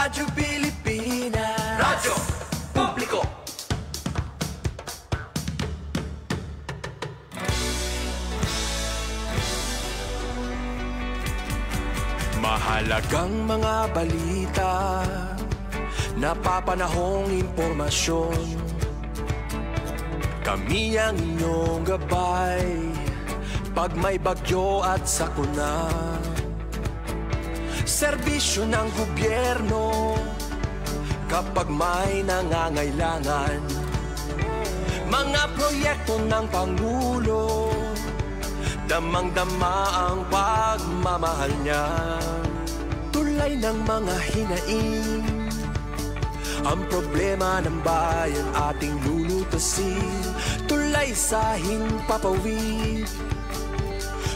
Radyo Pilipinas, radyo publiko. Mahalagang mga balita, napapanahong impormasyon. Kami ang inyong gabay pag may bagyo at sakuna. Serbisyo ng gobyerno kapag may nangangailangan. Mga proyekto ng Pangulo, damang-dama ang pagmamahal niya. Tulay ng mga hinaing, ang problema ng bayan ating lulutasin. Tulay sa himpapawid,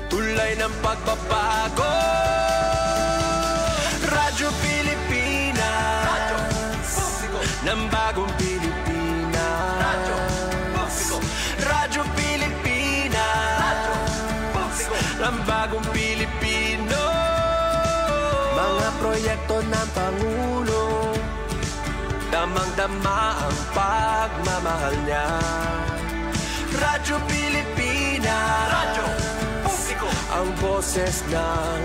tulay ng pagbabago. Radyo Pilipinas, radyo publiko ng bagong Pilipinas. Radyo publiko, Radyo Pilipinas, radyo publiko ng bagong Pilipino. Mga proyekto ng Pangulo, damang-dama ang pagmamahal niya. Radyo Pilipinas, radyo publiko, ang boses ng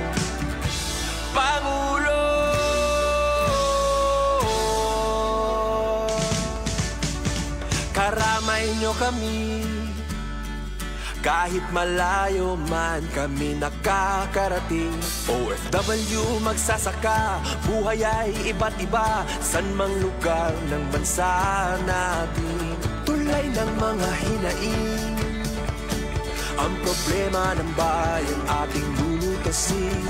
Pangulo. Karamay nyo kami, kahit malayo man kami nakakarating. OFW magsasaka, buhay ay iba't iba, san mang lugar ng bansa natin. Tulay ng mga hinaing, ang problema ng bayan ating lulutasin.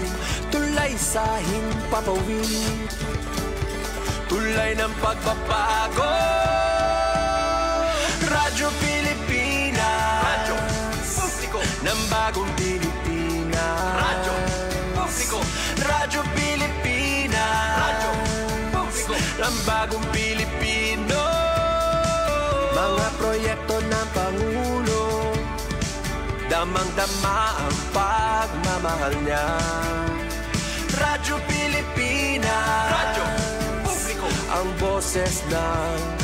Tulay sa himpapawid, tulay ng pagbabago. Radyo Pilipinas, radyo publiko ng bagong Pilipinas. Radyo publiko, Radyo Pilipinas, radyo publiko ng bagong Pilipino. Mga proyekto ng Pangulo, damang-dama ang pagmamahal niya. Radyo Pilipinas, radyo publiko, ang boses ng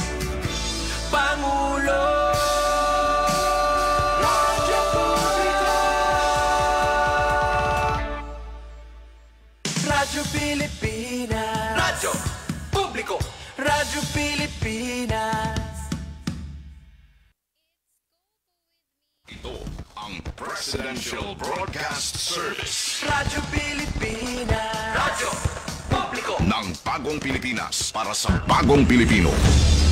Pangulo. Radyo publiko, Radyo Pilipinas, radyo publiko, Radyo Pilipinas. Ito ang Presidential Broadcast Service. Radyo Pilipinas, radyo publiko ng bagong Pilipinas para sa bagong Pilipino.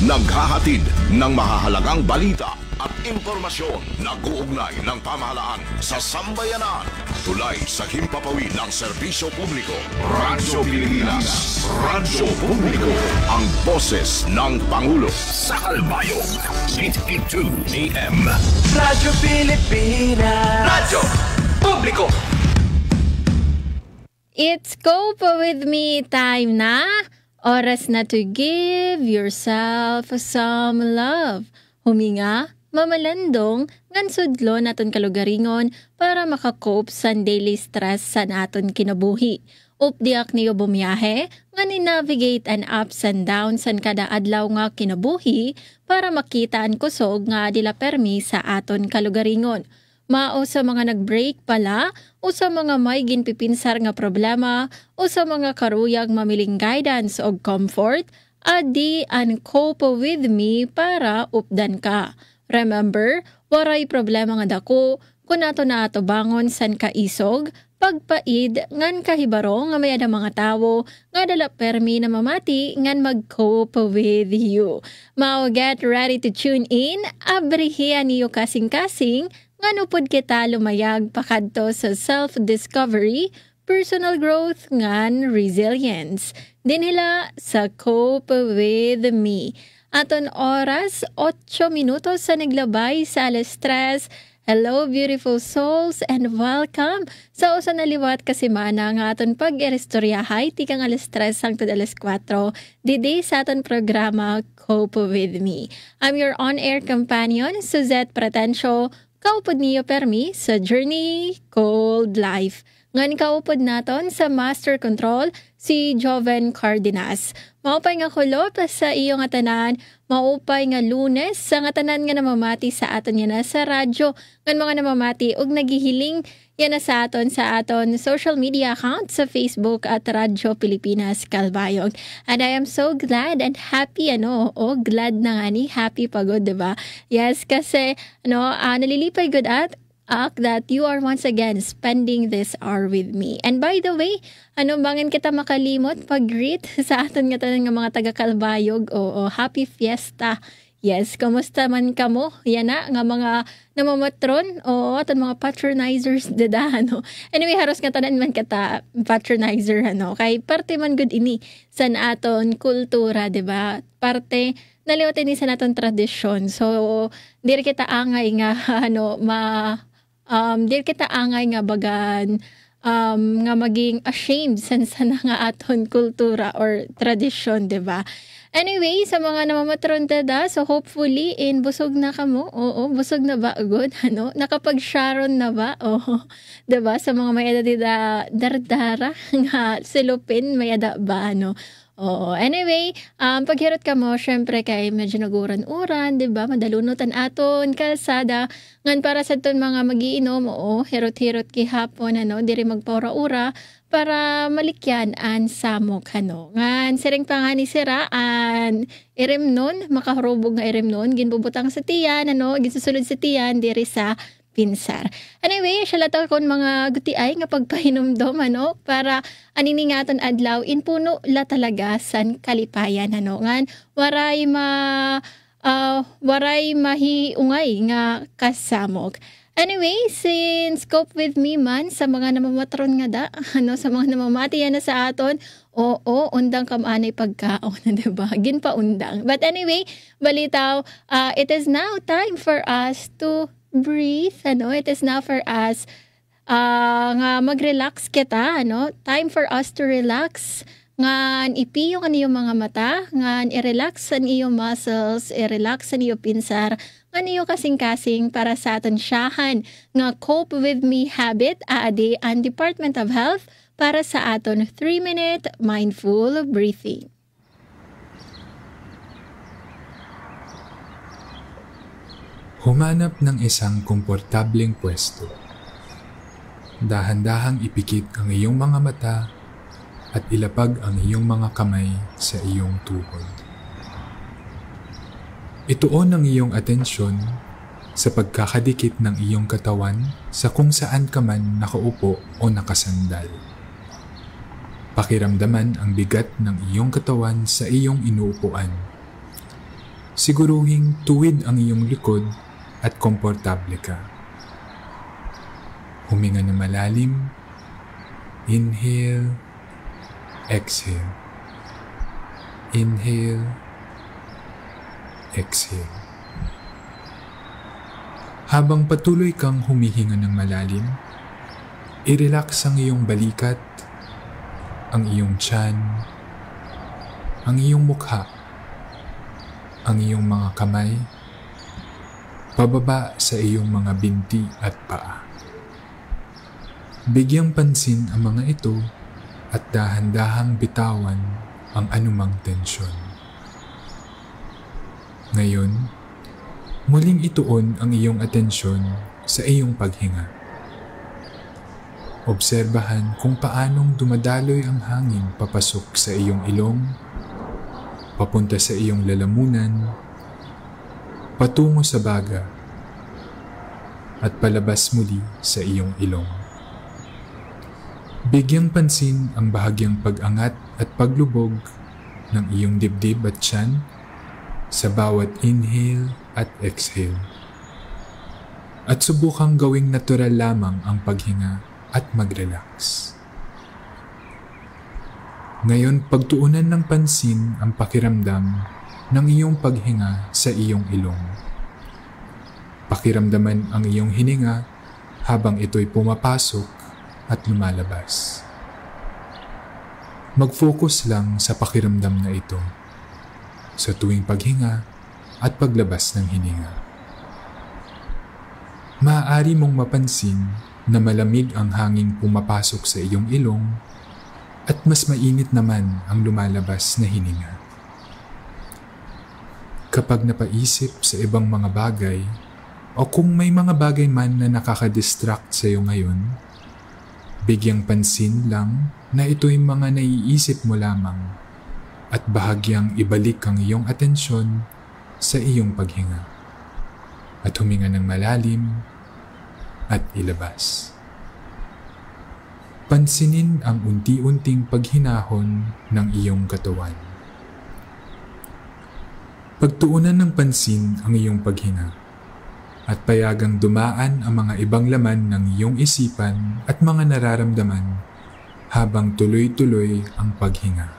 Naghahatid ng mahahalagang balita at impormasyon na guugnay ng pamahalaan sa sambayanan. Tulay sa himpapawid ng serbisyo publiko. Radyo Pilipinas, radyo publiko, ang boses ng Pangulo. Sa Kalbayog, 82 AM. Radyo Pilipinas, radyo publiko. It's Cope with me time na. Oras na to give yourself some love. Huminga, mamalandong, ngan sudlo naton kalugaringon para makakope sa daily stress sa naton kinabuhi. Updiak niyo bumiyahe, nga ni-navigate an ups and downs san kada adlaw nga kinabuhi para makita ang kusog nga dila permi sa aton kalugaringon. Mao sa mga nag-break pala, o sa mga may ginpipinsar nga problema, o sa mga karuyag mamiling guidance o comfort, adi an cope with me para updan ka. Remember, waray problema nga dako, kung ato na ato bangon san kaisog, pagpaid ngan kahibaro nga may ada mga tawo nga dala permi na mamati ngan mag-cope with you. Mao get ready to tune in, abrihian niyo kasing-kasing, nga nupod kita lumayag pakadto sa self-discovery, personal growth, ngan resilience. Dinhila sa Cope with Me. Aton oras, 8 minutos sa naglabay sa alas 3. Hello beautiful souls and welcome sa usa na liwat kasimana nga aton pag-erestoryahay tikang alas 3 hangtod alas 4 didi sa aton programa Cope with Me. I'm your on-air companion, Suzette Pratencio, kaupod niyo permi sa Journey Called Life. Ngan kaupod naton sa Master Control, si Joven Cardenas. Maupay nga kulot sa iyo nga tanan, maupay nga Lunes, sa nga tanan nga namamati sa aton nga na sa radyo, ngan mga namamati og nagihiling yan na sa aton social media account sa Facebook at Radyo Pilipinas Kalbayog. And I am so glad and happy, glad na nga ni, happy pagod, diba? Yes, kasi, nalilipay good at that you are once again spending this hour with me. And by the way, bangin kita makalimot pag-greet sa aton nga tanan nga mga taga-Kalbayog, happy fiesta. Yes, kumusta man kamo? Yan na, nga mga namamatron, aton mga patronizers, dada, Anyway, haros nga tanan man kata patronizer, kay parte man good ini sa aton kultura, diba? Parte, nalimutin ni sa naton tradisyon. So, dir kita angay nga, dir kita angay nga bagan, nga maging ashamed sa nga aton kultura or tradisyon, diba? Anyway, sa mga namamatron tada, so hopefully, busog na kamo. Oo, busog na ba? Good, Nakapag-sharon na ba? Oo, diba? Sa mga may edad dardara, nga silupin, may edad ba, Oo. Anyway, paghirot ka mo, syempre kay medyo naguran-uran, diba? Madalunutan aton, kalsada. Ngan para sa ton mga magiinom, hirot-hirot kihapon, diri magpaura-ura, para malikyan an samok, Ngan, siring pa nga ni siraan, irim nun, makarubog nga irim nun, ginbubutang sa tiyan, gisusulod sa tiyan, diri sa pinsar. Anyway, siya lataw kon mga gutiay nga pagpahinomdom, para aniningaton adlaw, inpuno la talaga san kalipayan, Ngan, waray mahiungay nga kasamok. Anyway, since cope with me man sa mga namamatron nga da, sa mga namamati yan na sa aton, undang kamanay pagkaon, diba? Ginpaundang. But anyway, balitaw, it is now time for us to breathe, It is now for us nga mag-relax kita, Time for us to relax. Ngan ipiyo ang iyong mga mata, ngan i-relax ang iyong muscles, i-relax ang iyong pinsar, ngan iyong kasing-kasing para sa aton siyahan nga Cope With Me habit aadi ang Department of Health para sa aton 3-minute mindful breathing. Humanap ng isang komportableng pwesto. Dahan-dahang ipikit ang iyong mga mata at ilapag ang iyong mga kamay sa iyong tuhod. Ituon ang iyong atensyon sa pagkakadikit ng iyong katawan sa kung saan ka man nakaupo o nakasandal. Pakiramdaman ang bigat ng iyong katawan sa iyong inuupuan. Siguruhing tuwid ang iyong likod at komportable ka. Huminga na malalim. Inhale. Exhale. Inhale. Exhale. Habang patuloy kang humihinga ng malalim, i-relax ang iyong balikat, ang iyong tiyan, ang iyong mukha, ang iyong mga kamay, pababa sa iyong mga binti at paa. Bigyang pansin ang mga ito at dahan-dahang bitawan ang anumang tensyon. Ngayon, muling ituon ang iyong atensyon sa iyong paghinga. Obserbahan kung paanong dumadaloy ang hangin papasok sa iyong ilong, papunta sa iyong lalamunan, patungo sa baga, at palabas muli sa iyong ilong. Bigyang pansin ang bahagyang pag-angat at paglubog ng iyong dibdib at tiyan sa bawat inhale at exhale. At subukang gawing natural lamang ang paghinga at mag-relax. Ngayon, pagtuunan ng pansin ang pakiramdam ng iyong paghinga sa iyong ilong. Pakiramdaman ang iyong hininga habang ito'y pumapasok at lumalabas. Mag-focus lang sa pakiramdam na ito sa tuwing paghinga at paglabas ng hininga. Maaari mong mapansin na malamig ang hanging pumapasok sa iyong ilong at mas mainit naman ang lumalabas na hininga. Kapag napaisip sa ibang mga bagay o kung may mga bagay man na nakaka-distract sa iyo ngayon, bigyang pansin lang na ito'y mga naiisip mo lamang at bahagyang ibalik ang iyong atensyon sa iyong paghinga at huminga ng malalim at ilabas. Pansinin ang unti-unting paghinahon ng iyong katawan. Pagtuunan ng pansin ang iyong paghinga at payagang dumaan ang mga ibang laman ng iyong isipan at mga nararamdaman habang tuloy-tuloy ang paghinga.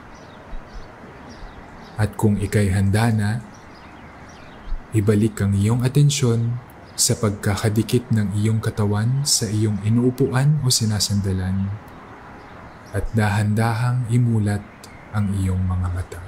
At kung ika'y handa na, ibalik ang iyong atensyon sa pagkakadikit ng iyong katawan sa iyong inuupuan o sinasandalan at dahan-dahang imulat ang iyong mga mata.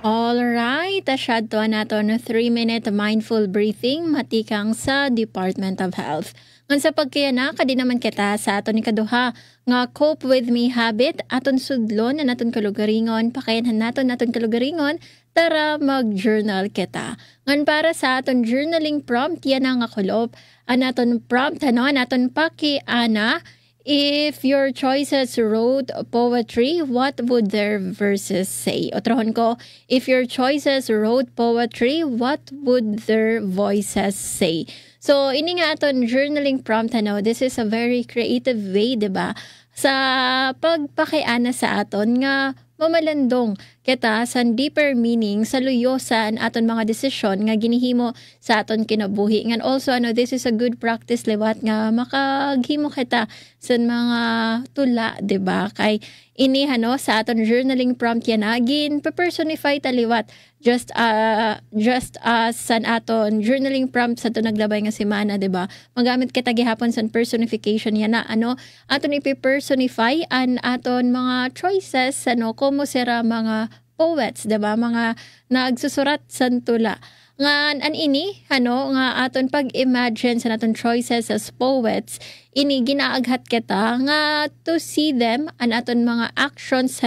Alright, asyad to naton 3-minute mindful breathing matikang sa Department of Health. Ngan sa pagkayana, kadi naman kita sa aton ikaduha nga cope with me habit aton sudlon na naton kalugaringon, pakayanhan naton kalugaringon, tara mag-journal kita. Ngan para sa aton journaling prompt, yan ang akulop. Anaton prompt, anaton paki-ana, if your choices wrote poetry, what would their verses say? O trahon ko, if your choices wrote poetry, what would their voices say? So, ini nga aton journaling prompt, this is a very creative way, diba? Sa pagpakiana sa aton nga mamalandong kita sa deeper meaning sa luyosan aton mga desisyon nga ginihimo sa aton kinabuhi. And also, this is a good practice liwat nga makaghimo kita sa mga tula, diba? Kay ini sa aton journaling prompt yan agin personify taliwat just as san aton journaling prompt sa to naglabay nga semana, diba? Magamit kita gihapon sa personification yan na aton ipi-personify an aton mga choices como sira mga poets, diba? Mga nagsusurat sa tula. Nga ini nga aton pag-imagine sa naton choices as poets, ini ginaaghat kita nga to see them an aton mga actions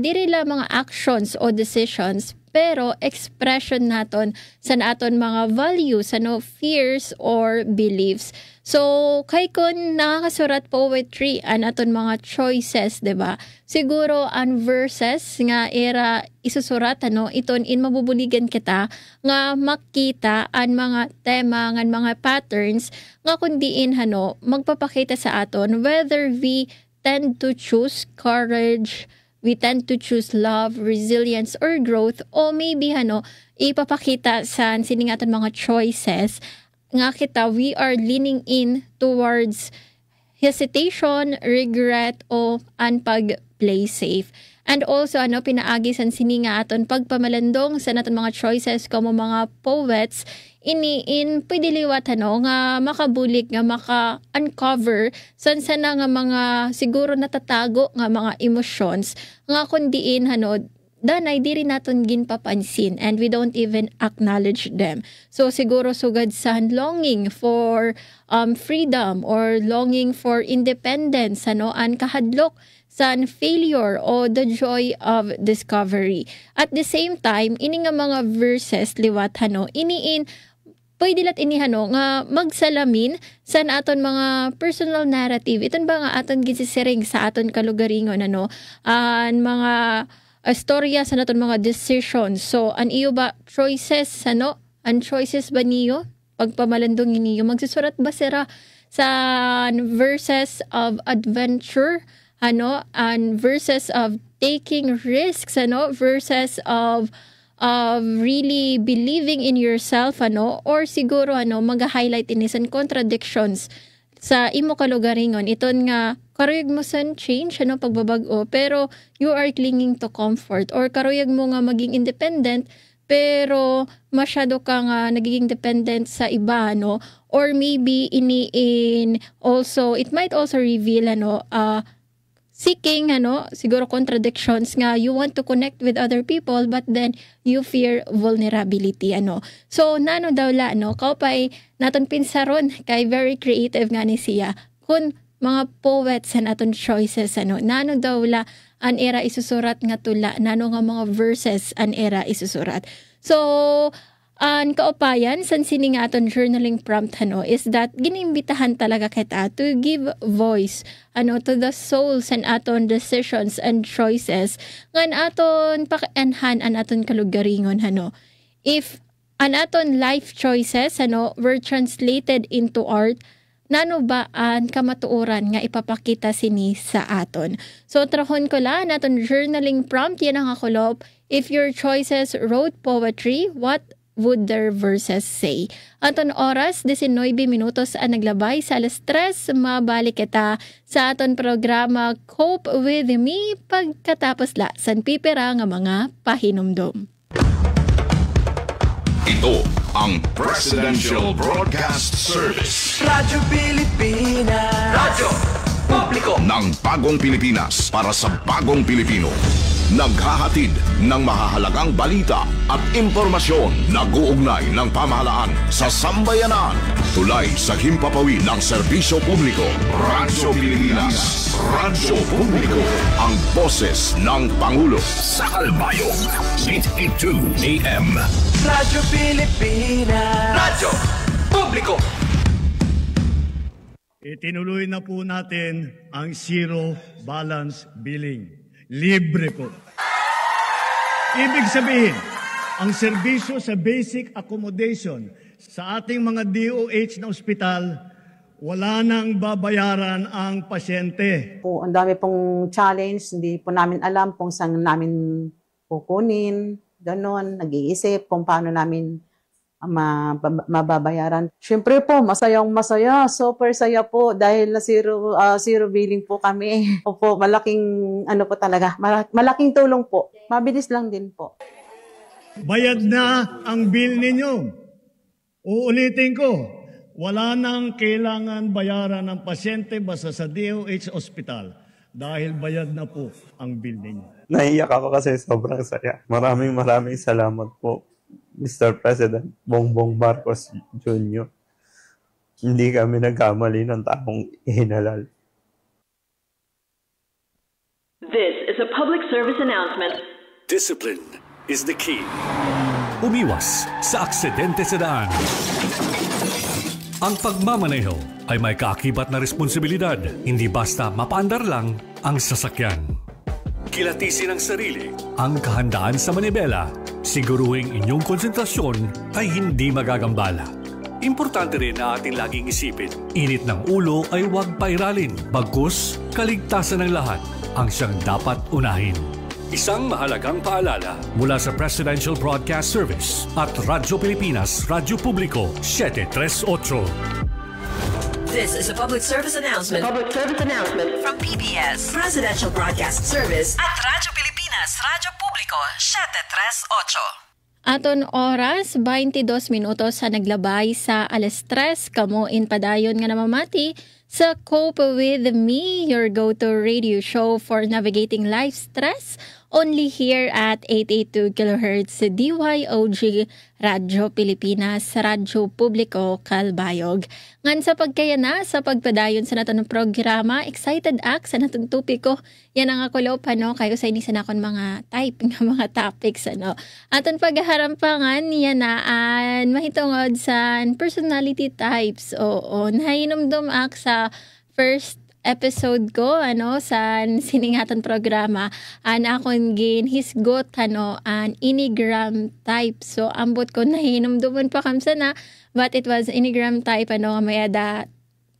diri la mga actions o decisions pero expression naton sa aton mga values fears or beliefs. So kay kun nakakasurat poetry an aton mga choices, diba? Siguro ang verses nga era isusurat iton in mabubuligan kita nga makita an mga tema ngan mga patterns nga kundiin magpapakita sa aton whether we tend to choose courage, we tend to choose love, resilience, or growth, o maybe ipapakita sa sining aton mga choices nga kita we are leaning in towards hesitation, regret, o an pag-play safe. And also pinaagi san sini nga aton pagpamalandong sa naton mga choices como mga poets in pwedeliwat nga makabulik nga maka-uncover san sana nga mga siguro natatago nga mga emotions nga kundiin danay diri naton ginpapansin and we don't even acknowledge them. So siguro sugad sa longing for freedom or longing for independence an kahadlok sa failure o the joy of discovery. At the same time, ini nga mga verses liwat iniin pwede lat ini nga magsalamin sa aton mga personal narrative. Iton ba nga aton gisisiring sa aton kalugaringon an mga storya sa naton mga decisions. So an iyo ba choices an choices ba niyo pagpamalandong niyo magsusurat ba sira sa verses of adventure and verses of taking risks verses of really believing in yourself or siguro mag-highlight inisan contradictions sa imo kalugaringon iton nga karuyag mo san change pagbabag-o pero you are clinging to comfort or karuyag mo nga maging independent pero masyado ka nga nagiging dependent sa iba or maybe it might also reveal seeking siguro contradictions nga you want to connect with other people but then you fear vulnerability so nano daw la kaupay naton pinsaron kay very creative nga ni siya kun mga poets sa naton choices nano daw la an era isusurat nga tula nano nga mga verses an era isusurat so ang kaupayan san sini nga aton journaling prompt is that ginimbitahan talaga kita to give voice to the souls and aton decisions and choices ngan aton pakaenhan an aton kalugaringon if an aton life choices were translated into art nano ba ang kamatuoran nga ipapakita sini sa aton. So trahon ko la naton journaling prompt yan ang akulop. If your choices wrote poetry, what would their verses say? Aton oras, 19 minutos ang naglabay sa alas 3, mabalik kita sa aton programa Cope With Me pagkatapos la san pipira nga mga pahinumdom. Ito ang Presidential Broadcast Service. Radyo Pilipinas. Radyo Publiko Ng Bagong Pilipinas para sa Bagong Pilipino. Naghahatid ng mahahalagang balita at impormasyon na guugnay ng pamahalaan sa sambayanan. Tulay sa himpapawid ng serbisyo publiko. Radyo Pilipinas. Radyo Publiko. Ang boses ng Pangulo. Sa Albayog, 882 AM. Radyo Pilipinas. Radyo Publiko. Itinuloy na po natin ang zero balance billing. Libre po. Ibig sabihin, ang serbisyo sa basic accommodation sa ating mga DOH na ospital, wala nang babayaran ang pasyente. Ang dami pong challenge, hindi po namin alam kung saan namin kukunin, ganon, nag-iisip kung paano namin mababayaran. Siyempre po, masaya, super saya po dahil na zero billing po kami. Opo, malaking po talaga, malaking tulong po. Mabilis lang din po. Bayad na ang bill ninyo. Uulitin ko, wala nang kailangan bayaran ng pasyente basta sa DOH Hospital dahil bayad na po ang bill ninyo. Naiyak ako kasi sobrang saya. Maraming salamat po, Mr. President Bongbong Marcos Jr. Hindi kami nagkamali ng taong hinalal. This is a public service announcement. Discipline is the key. Umiwas sa aksidente sa daan. Ang pagmamaneho ay may kaakibat na responsibilidad. Hindi basta mapaandar lang ang sasakyan. Kilatisin ang sarili, ang kahandaan sa manibela. Siguruhing inyong konsentrasyon ay hindi magagambala. Importante rin na ating laging isipin, init ng ulo ay huwag pairalin. Bagkus, kaligtasan ng lahat ang siyang dapat unahin. Isang mahalagang paalala mula sa Presidential Broadcast Service at Radyo Pilipinas, Radyo Publiko, 738. This is a public service announcement. Public service announcement from PBS, Presidential Broadcast Service at Radyo Pilipinas, Radyo Publiko, 738. Aton oras, 22 minutos sa naglabay sa alas 3, kamo in padayon nga namamati sa Cope With Me, your go-to radio show for navigating life stress, only here at 882 kHz DYOG Radyo Pilipinas, Radyo Publiko, Calbayog. Ngan sa pagkayana, sa pagpadayon sa naton programa, excited ak sa naton tupiko. Yan ang ako kayo sa inisan akon mga type ng mga topics. Aton paghaharampangan, yan naan mahitungod sa personality types. Oo, nahinomdom ak sa first episode ko sa siningatan programa akon hisgot an Enneagram type. So ambot ko nahinomdumon pa kamsa na but it was Enneagram type may ada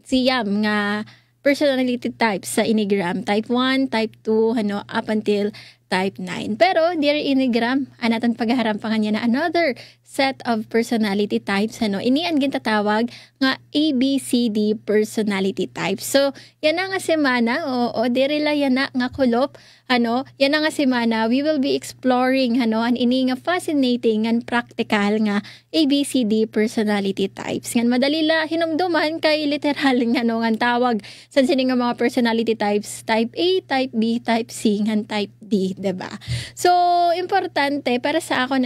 siyam nga personality types sa Enneagram type 1, type 2 up until type 9. Pero dear Enneagram, anatan paghaharampangan niya na another set of personality types. Inian gintatawag nga ABCD personality types. So, yan na nga semana, dirila yan na nga kulop, yan na nga semana, we will be exploring, an ini nga fascinating and practical nga ABCD personality types. Ngan madali la hinumduman kay literal nga nga tawag sa sini nga mga personality types, type A, type B, type C, ngan type D, diba? So, importante para sa ako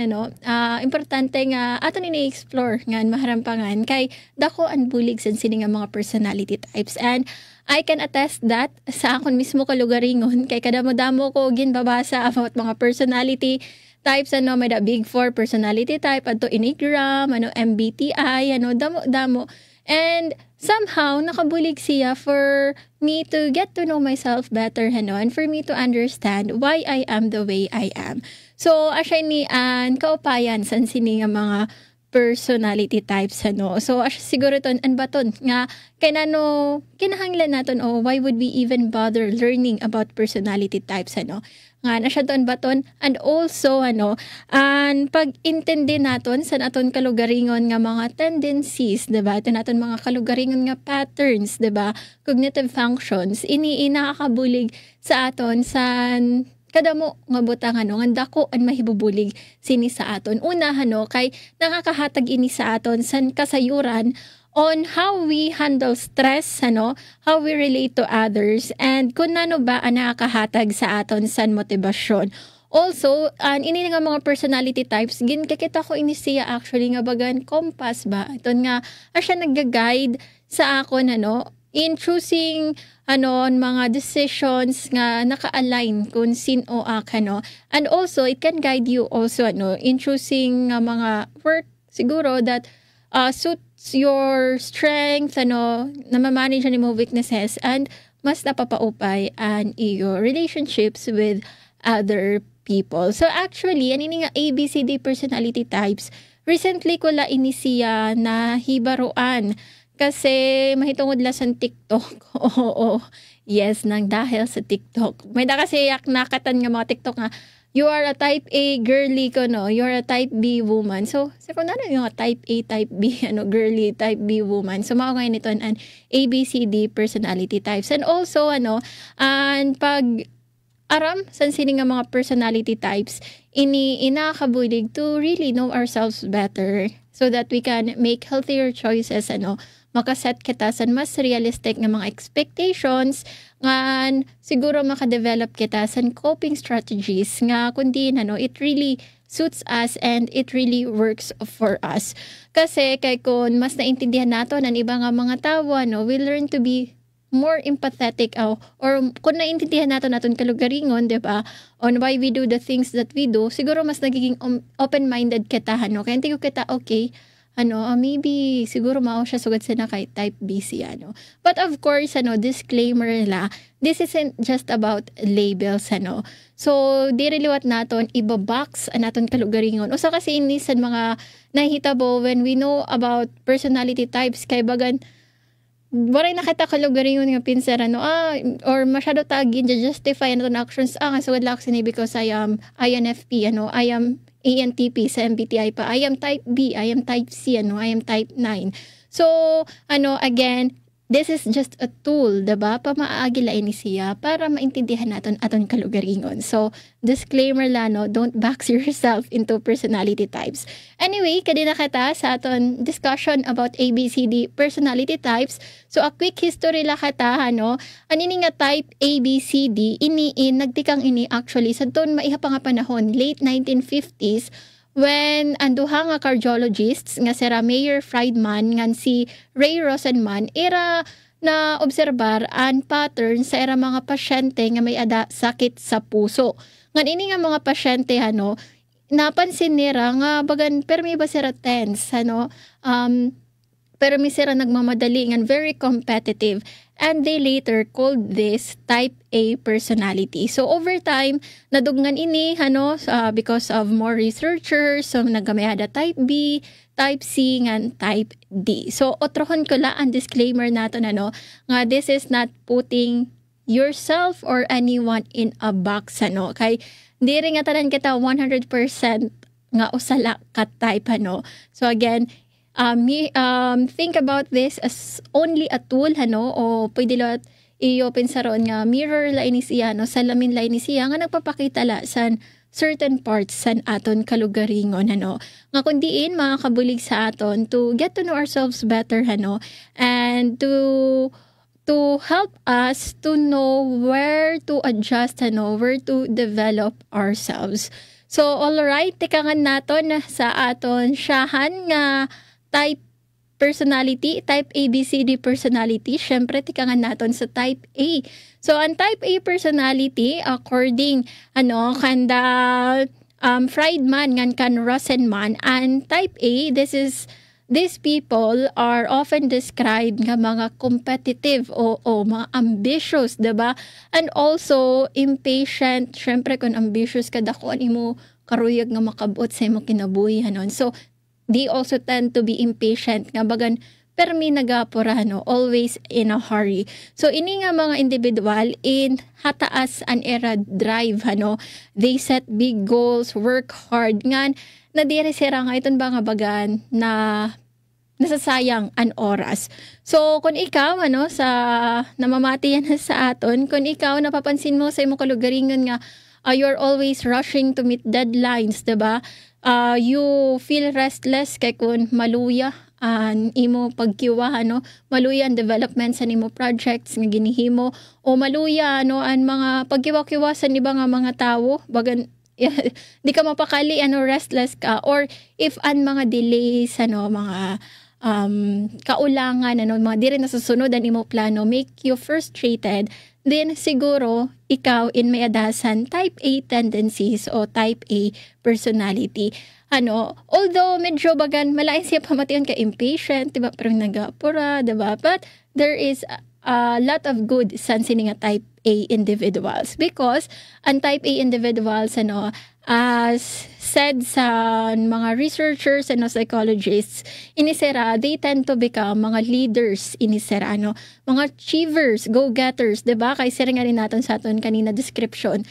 importante nga aton ini-explore ngan maharampangan kay dako ang bulig sa sini nga mga personality types. And I can attest that sa akon mismo kalugaringon kay kadamo-damo ko ginbabasa about mga personality types, may the big 4 personality type, Enneagram, MBTI, damo-damo. And somehow, nakabulig siya for me to get to know myself better, and for me to understand why I am the way I am. So, asya ni kaupayan san sini nga mga personality types, So, siguro ton, baton, nga, kinahanglan naton, why would we even bother learning about personality types, nga na siya doon baton, and also and pag-intindi naton sa naton kalugaringon nga mga tendencies, diba? Ito naton mga kalugaringon nga patterns, diba? Cognitive functions, ini nakakabulig sa aton sa kadamo nga butang nga dako ang mahibubulig sini sa aton. Una kay nakakahatag ini sa aton san kasayuran on how we handle stress, how we relate to others, and kung nano ba ang nakakahatag sa aton san motibasyon. Also, ini nga mga personality types, ginkakita ko ini siya actually nga bagan compass ba? Ito nga, siya nag-guide sa akon, in choosing mga decisions nga naka-align kung sino ak, And also, it can guide you also, in choosing mga work siguro that suits your strength, namamanage ni mo weaknesses, and mas napapaupay and your relationships with other people. So actually, ani nga ABCD personality types, recently ko la inisiya na hibaruan kasi mahitungod la sa TikTok. Oo. Yes, nang dahil sa TikTok. May da kasi nakatan nga mga TikTok nga, you are a type A girly ko, you are a type B woman. So, kung ano yung type A, type B, girly, type B woman. So, mga ngayon ito an ABCD personality types. And also, and pag aram, san sini nga mga personality types, inakabulig to really know ourselves better so that we can make healthier choices, makaset kita sa mas realistic nga mga expectations, nga siguro makadevelop kita sa coping strategies nga kundi it really suits us and it really works for us. Kasi kay kung mas naintindihan nato ng iba nga mga tao, we learn to be more empathetic or kung naintindihan natin kalugaringon, diba, on why we do the things that we do, siguro mas nagiging open-minded kita, kaya hindi ko kita okay, maybe siguro mao siya sugad sila kay type B siya, But of course, disclaimer la, this isn't just about labels, So, di reliwat naton ibabox naton kalugaringon. Usa kasi inisan mga nahitabo when we know about personality types kay bagan waray nakita kalugaringon nga pinsera, or masyado tagin justify naton actions sugad la kasi because I am INFP, I am ANTP sa MBTI pa. I am type B, I am type C, I am type 9. So, again, this is just a tool, diba? Pamaagila ini siya para maintindihan natin aton kalugaringon. So, disclaimer lang, don't box yourself into personality types. Anyway, kadina kita sa aton discussion about ABCD personality types. So, a quick history la kita, anini nga type ABCD, nagtikang ini actually, sa doon maiha pa nga panahon, late 1950s, when anduha nga cardiologists nga si Mayer Friedman ngan si Ray Rosenman era na obserbar an pattern sa era mga pasyente nga may sakit sa puso. Ngan ini nga mga pasyente napansin nila nga bagan permi ba sira tense pero may sira nagmamadali ngan very competitive, and they later called this type A personality. So over time nadugnan ini because of more researchers, so nagamayada type B, type C ngan type D. So otrohon ko la ang disclaimer nato nga this is not putting yourself or anyone in a box ano. Kay di rin nga tanan kita 100% nga usala ka type ano. So again, think about this as only a tool ano, o pwede lot i-open sa ron nga mirror la ini siya no, salamin la ini siya nga nagpapakita la san certain parts san aton kalugaringon ano, nga kundiin makakabulig sa aton to get to know ourselves better ano, and to help us to know where to adjust ano, where to develop ourselves. So alright, tikangan naton sa aton siyahan nga type personality, type ABCD personality. Syempre tikangan naton sa type A. So ang type A personality according kanda Friedman ngan kan Rosenman, and type A, these people are often described nga mga competitive o mga ambitious, diba? And also impatient. Syempre kung ambitious ka dako imo karuyag nga makabot sa imo kinabuhi hanon. So they also tend to be impatient nga bagan permi nagapura always in a hurry. So ini nga mga individual in hataas an era drive they set big goals, work hard ngan nadiri sira nga iton ba nga bagan na nasasayang an oras. So kung ikaw sa namamati yan sa aton, kung ikaw napapansin mo sa imong kalugaringon nga you're always rushing to meet deadlines, diba? You feel restless kay kun maluya an imo pagkiwa maluya ang development sa nimo projects nga ginihimo, o maluya ang mga pagkiwa-kiwa sa iba nga mga tawo bagan di ka mapakali restless ka, or if an mga delays mga kaulangan mga di rin nasusunod ang imo plano make you frustrated, then siguro ikaw in may adasan type A tendencies o type A personality. Although medyo bagan malain siya pamation ka impatient, diba? Pero nagapura, diba? But there is a lot of good sa sininga type A individuals, because ang type A individuals as said sa mga researchers and psychologists inisera, they tend to become mga leaders inisera mga achievers, go-getters, diba? Kay sira nga rin natin sa aton kanina description,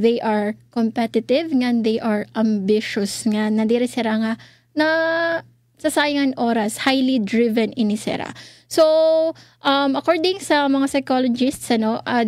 they are competitive ngan they are ambitious nga nadiri sira nga na sasayangan oras, highly driven inisera. So, according sa mga psychologists,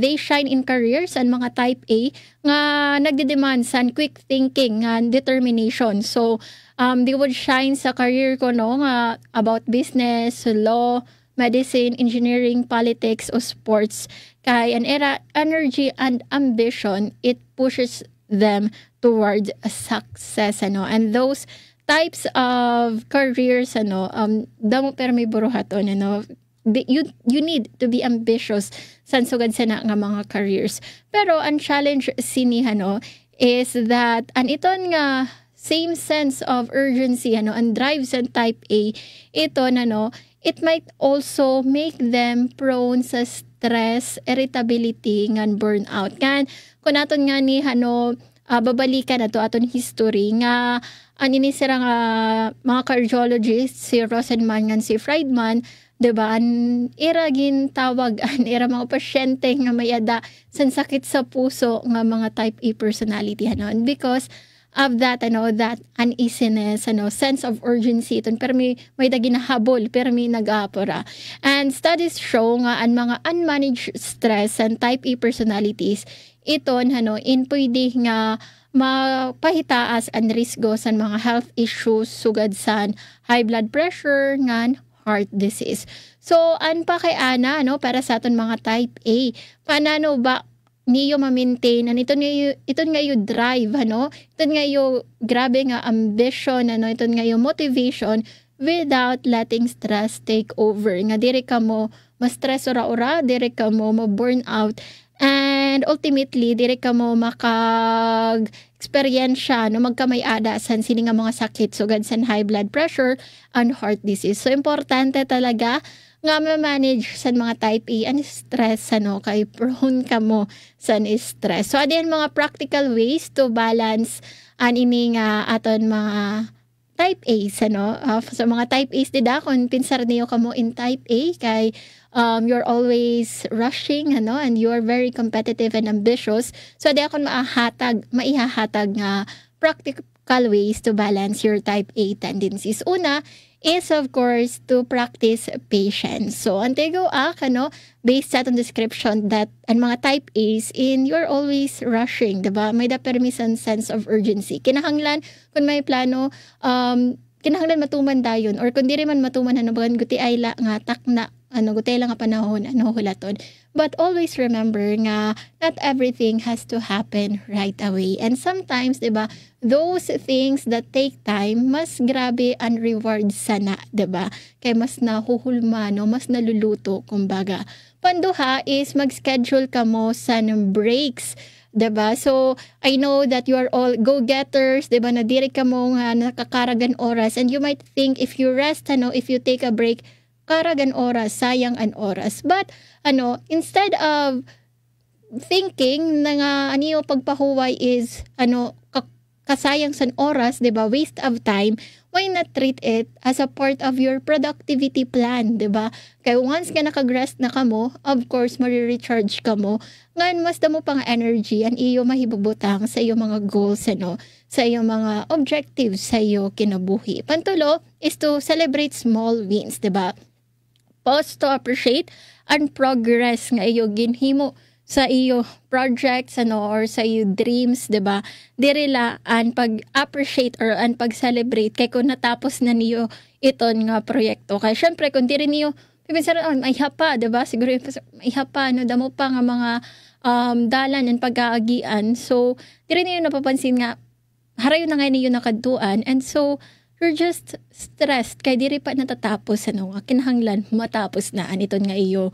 they shine in careers and mga type A nga nagdedemand sa quick thinking and determination. So, they would shine sa career ko nga about business, law, medicine, engineering, politics, o sports. Kay an energy and ambition, it pushes them towards success. And those types of careers damo pero may buruhaton you need to be ambitious san sugad sana nga mga careers. Pero ang challenge sini is that an iton nga same sense of urgency and drives and type A iton it might also make them prone sa stress, irritability ngan burnout. Kan kun aton nga ni babalikan na to aton history nga ini sira nga mga cardiologists si Rosenman ngan si Friedman, diba? Ira gin tawag ira mga pasyente nga may ada san sakit sa puso nga mga type A personality because of that that uneasiness sense of urgency iton pero may ginahabol pero may nag-aapura. And studies show nga ang mga unmanaged stress and type A personalities iton in pwede nga mapahitaas ang risgo sa mga health issues sugad sa high blood pressure ngan heart disease. So an pa kay ana para sa aton mga type A, paano ba niyo ma-maintain iton nga yung drive iton nga yung grabe nga ambition iton nga yung motivation without letting stress take over, nga diri ka mo ma-stress ora diri ka mo ma-burn out, and ultimately diri ka mo makag-experiensya magkamay-ada san sini nga mga sakit sugad san high blood pressure and heart disease. So importante talaga nga ma-manage san mga type A ang stress kay prone ka mo san stress. So adin mga practical ways to balance an ini nga aton mga type A's, ano? Sa mga type A's, dida, kung pinsar niyo ka mo in type A, kay you're always rushing, ano? And you're very competitive and ambitious. So, di akong maihahatag nga practical ways to balance your type A tendencies. Una is, of course, to practice patience. So, antego ano, based sa atong description that ang mga type A's you're always rushing, diba? May permission sense of urgency. Kinahanglan, kung may plano, kinahanglan matuman dayon, or kung di rin man matuman, ano ba, guti ay la, nga takna, ano, guti lang nga panahon, ano, hulaton. But always remember nga, not everything has to happen right away. And sometimes, diba, those things that take time, mas grabe ang reward sana, diba? Kaya mas nahuhulma, no? Mas naluluto, kumbaga. Panduha is mag-schedule ka mo sa breaks, diba? So, I know that you are all go-getters, diba? Nadiri ka mo nga nakakaragan oras, and you might think if you rest, ano, if you take a break, karagan oras, sayang an oras. But, ano, instead of thinking na nga, ano yung pagpahuway is, ano, kasayang san oras, diba, waste of time, why not treat it as a part of your productivity plan, diba? Kaya once ka nakag-rest na ka mo, of course, marirecharge ka mo, ngayon mas damo pang energy, ang iyo mahibubutang sa iyo mga goals, ano, sa iyo mga objectives, sa iyo kinabuhi. Pantulo is to celebrate small wins, diba? Pause to appreciate ang progress nga iyo ginhimo sa iyo projects, ano, or sa iyo dreams, diba? Dirila ang pag-appreciate or ang pag-celebrate kay kung natapos na niyo iton nga proyekto. Kaya syempre, kung di rin niyo, may hapa, diba? Siguro may hapa, no, damo pa nga mga dalan and pag-aagian. So, di rin niyo napapansin nga, harayo na ngayon niyo nakadtuan. And so, you're just stressed kay diri pa natatapos, ano, kinahanglan matapos na aniton nga iyo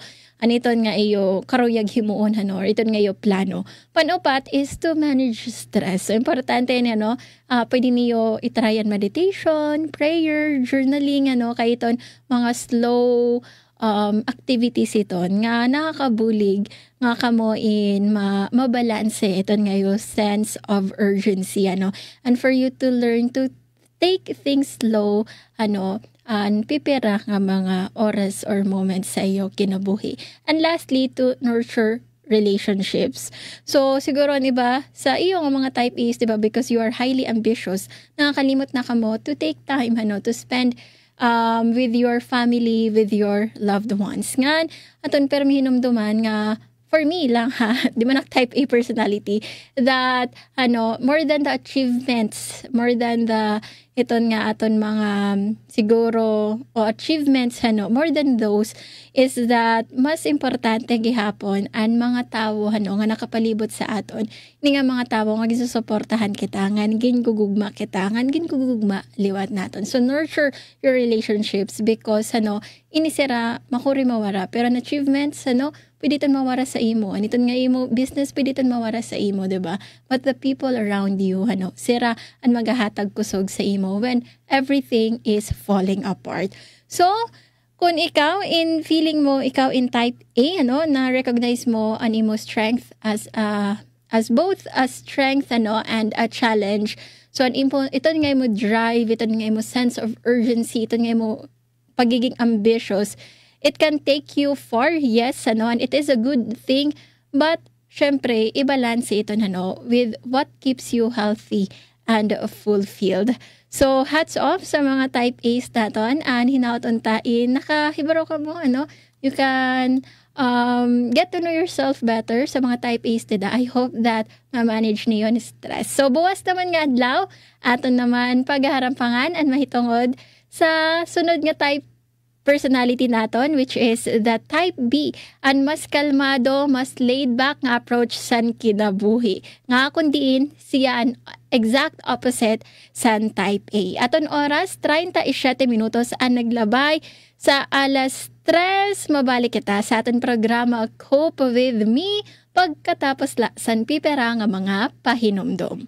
karuyag himuon, ano, or iton nga iyo plano. Panupat is to manage stress. So, importante na, no, pwede niyo itrayan meditation, prayer, journaling, ano, kay iton mga slow activities iton nga nakakabulig nga kamo in mabalanse iton nga iyo sense of urgency, ano, and for you to learn to take things slow, ano, and pipira nga mga oras or moments sa iyo kinabuhi. And lastly, to nurture relationships. So, siguro, diba, sa iyo nga mga type A's, diba, because you are highly ambitious, nakakalimot na kamo to take time, ano, to spend with your family, with your loved ones. Nga, aton permihinumduman nga, for me lang, ha, di man type A personality, that, ano, more than the achievements, more than the, iton nga aton mga, siguro, o achievements, ano, more than those, is that, mas importante gihapon, ang mga tao, ano, nga nakapalibot sa aton, ni nga mga tao, nga gisusuportahan kita, nga gingugugma kita, nga gingugugma liwat naton. So, nurture your relationships, because, ano, inisira, makuri mawara, pero ang achievements, ano, pwede iton mawara sa imo. Aniton nga imo business, pwede iton mawara sa imo, diba? But the people around you, ano, sira ang magahatag kusog sa imo when everything is falling apart. So, kung ikaw in feeling mo, ikaw in type A, ano, na recognize mo ang imo strength as both a strength, ano, and a challenge. So, iton nga imo drive, iton nga imo sense of urgency, iton nga imo pagiging ambitious. It can take you far, yes, ano, and it is a good thing, but syempre, i-balance ito, ano, with what keeps you healthy and fulfilled. So, hats off sa mga type A's naton, and hinautuntain, nakahibaro ka mo, ano, you can get to know yourself better sa mga type A's nila. I hope that ma-manage niyo yung stress. So, buwas naman nga adlaw, aton naman pagharampangan and mahitungod sa sunod nga type personality naton, which is the type B, ang mas kalmado, mas laid back nga approach san kinabuhi. Nga kundiin siya ang exact opposite san type A. Aton oras 37 minutos ang naglabay sa alas 3. Mabalik kita sa aton programa Cope With Me pagkatapos la san pipera nga mga pahinumdom.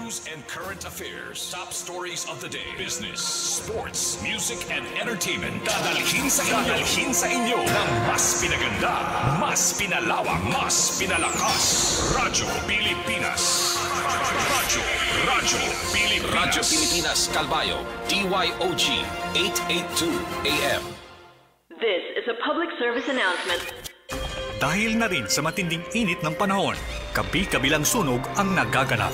news and current affairs, top stories of the day, business, sports, music, and entertainment. Dadalhin sa inyo ng mas pinaganda, mas pinalawak, mas pinalakas. Radyo Pilipinas. Radyo Pilipinas. Radyo Pilipinas, Calbayo, DYOG, 882 AM. This is a public service announcement. Dahil na rin sa matinding init ng panahon, kabi-kabilang sunog ang nagaganap.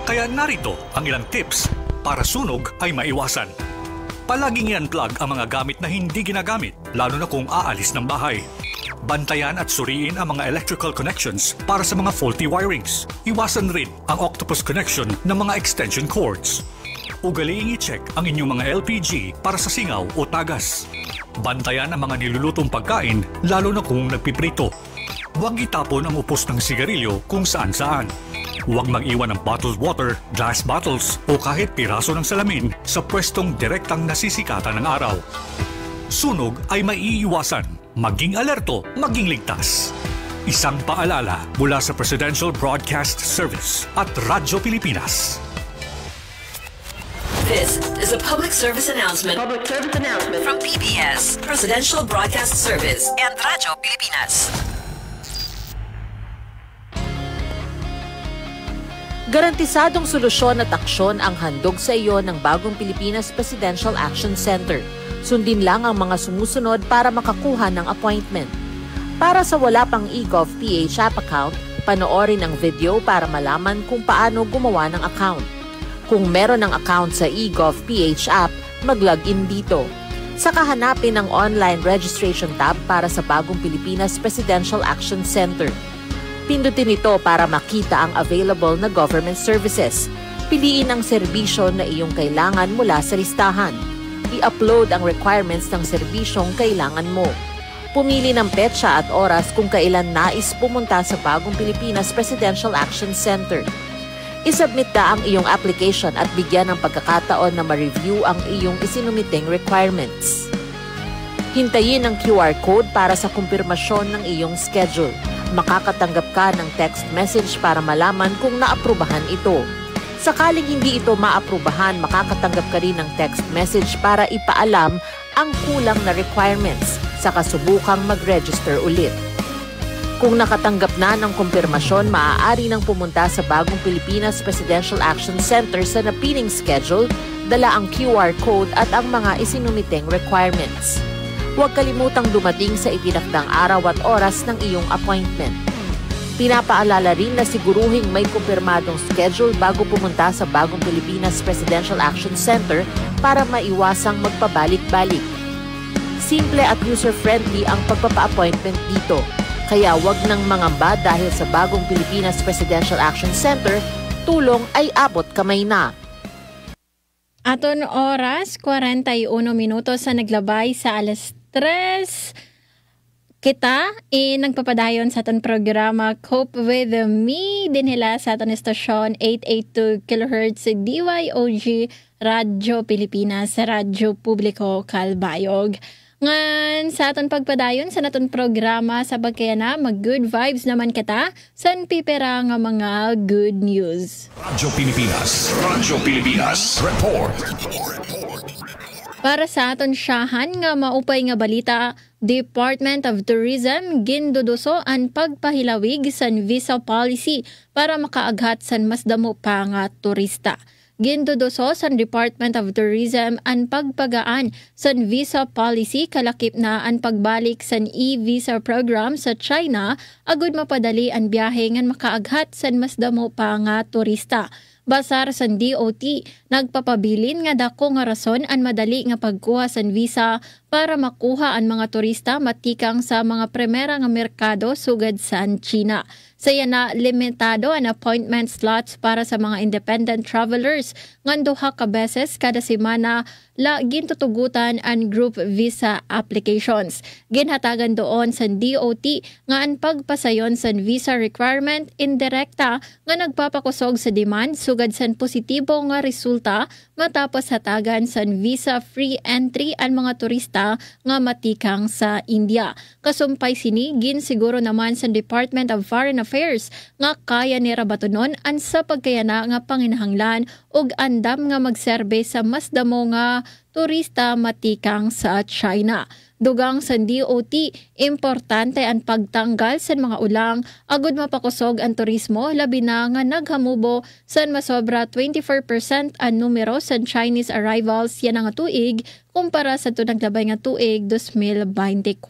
Kaya narito ang ilang tips para sunog ay maiwasan. Palaging i-unplug ang mga gamit na hindi ginagamit, lalo na kung aalis ng bahay. Bantayan at suriin ang mga electrical connections para sa mga faulty wirings. Iwasan rin ang octopus connection ng mga extension cords. Ugaliing i-check ang inyong mga LPG para sa singaw o tagas. Bantayan ang mga nilulutong pagkain, lalo na kung nagpiprito. Huwag itapon ang upos ng sigarilyo kung saan-saan. Huwag mag-iwan ng bottled water, glass bottles o kahit piraso ng salamin sa pwestong direktang nasisikatan ng araw. Sunog ay maiiwasan. Maging alerto, maging ligtas. Isang paalala mula sa Presidential Broadcast Service at Radyo Pilipinas. This is a public service announcement. From PBS, Presidential Broadcast Service, and Radyo Pilipinas. Garantisadong solusyon at aksyon ang handog sa iyo ng Bagong Pilipinas Presidential Action Center. Sundin lang ang mga sumusunod para makakuha ng appointment. Para sa wala pang eGov.ph app account, panoorin ang video para malaman kung paano gumawa ng account. Kung meron ng account sa eGov.ph app, mag-login dito. Saka hanapin ang online registration tab para sa Bagong Pilipinas Presidential Action Center. Pindutin ito para makita ang available na government services. Piliin ang serbisyo na iyong kailangan mula sa listahan. I-upload ang requirements ng serbisyong kailangan mo. Pumili ng petsa at oras kung kailan nais pumunta sa Bagong Pilipinas Presidential Action Center. I-submit na ang iyong application at bigyan ng pagkakataon na ma-review ang iyong isinumiting requirements. Hintayin ang QR code para sa kumpirmasyon ng iyong schedule. Makakatanggap ka ng text message para malaman kung naaprubahan ito. Sakaling hindi ito maaprubahan, makakatanggap ka rin ng text message para ipaalam ang kulang na requirements sa kasubukang mag-register ulit. Kung nakatanggap na ng kumpirmasyon, maaari nang pumunta sa Bagong Pilipinas Presidential Action Center sa napiling schedule, dala ang QR code at ang mga isinumiting requirements. Huwag kalimutang dumating sa itinakdang araw at oras ng iyong appointment. Pinapaalala rin na siguruhing may kumpirmadong schedule bago pumunta sa Bagong Pilipinas Presidential Action Center para maiwasang magpabalik-balik. Simple at user-friendly ang pagpapa-appointment dito. Kaya wag nang mangamba dahil sa Bagong Pilipinas Presidential Action Center, tulong ay abot kamay na. Aton oras, 41 minutos sa naglabay sa alas 3. Kita nagpapadayon sa aton programa Cope With Me din nila sa aton estasyon 882 kHz DYOG Radyo Pilipinas sa Radyo Publiko Calbayog. Ngan sa aton pagpadayon sa naton programa sa bagkaya mag-good vibes naman kita san pipera nga mga good news. Radyo Pilipinas, report. Para sa aton siyahan nga maupay nga balita, Department of Tourism ginduduso ang pagpahilawig san visa policy para makaaghat san mas damo pa nga turista. Ginduduso sa Department of Tourism ang pagpagaan sa visa policy kalakip na ang pagbalik sa e-visa program sa China agud mapadali ang biyahe ngan makaaghat sa mas damo pa nga turista. Basar sa DOT, nagpapabilin nga dako nga rason ang madali nga pagkuha sa visa para makuha ang mga turista matikang sa mga primera nga merkado sugad sa China. Saya na limitado ang appointment slots para sa mga independent travelers ngan duha ka beses kada semana la gintutugutan ang group visa applications. Ginhatagan doon sa DOT nga ang pagpasayon sa visa requirement indirekta nga nagpapakusog sa demand sugad sa positibo nga resulta matapos hatagan sa visa free entry ang mga turista turista nga matikang sa India. Kasumpay sini siguro naman sa Department of Foreign Affairs nga kaya ni rabatonon an sa pagkayana nga panginahanglan ug andam nga magserbe sa mas damo nga turista matikang sa China. Dugang sa DOT, importante ang pagtanggal sa mga ulang agud mapakusog ang turismo labi na nga naghamubo sa masobra 24% ang numero sa Chinese arrivals yan nga tuig kumpara sa naglabay nga tuig 2024.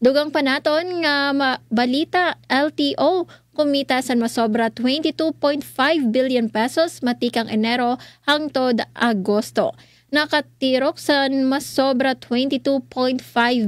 Dugang panaton nga balita LTO kumita sa masobra 22.5 billion pesos matikang Enero hangtod Agosto. Nakatirok sa masobra 22.5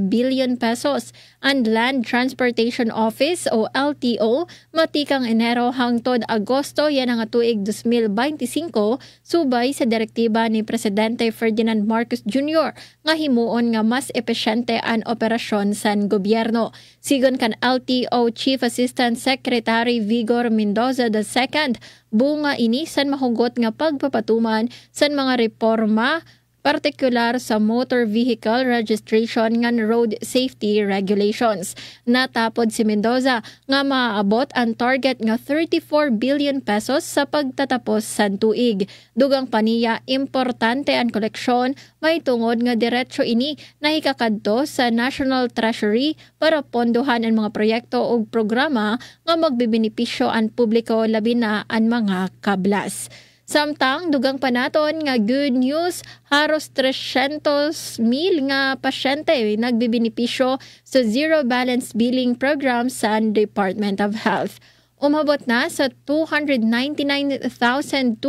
billion pesos ang Land Transportation Office o LTO matikang Enero hangtod Agosto yan ang tuig 2025 subay sa direktiba ni Presidente Ferdinand Marcos Jr. nga himuon nga mas epesyente ang operasyon sa gobyerno. Sigon kan LTO Chief Assistant Secretary Vigor Mendoza II, bunga ini san mahugot nga pagpapatuman san mga reforma partikular sa motor vehicle registration ngan road safety regulations. Natapod si Mendoza nga maaabot ang target nga 34 billion pesos sa pagtatapos sa tuig. Dugang paniya, importante ang koleksyon, may tungod nga diretso ini nahikakadto sa National Treasury para pondohan ang mga proyekto o programa nga magbibenepisyo ang publiko labi na ang mga kablas. Samtang dugang panaton nga good news, haros 300,000 nga pasyente nagbibenepisyo sa Zero Balance Billing Program sa Department of Health. Umabot na sa 299,221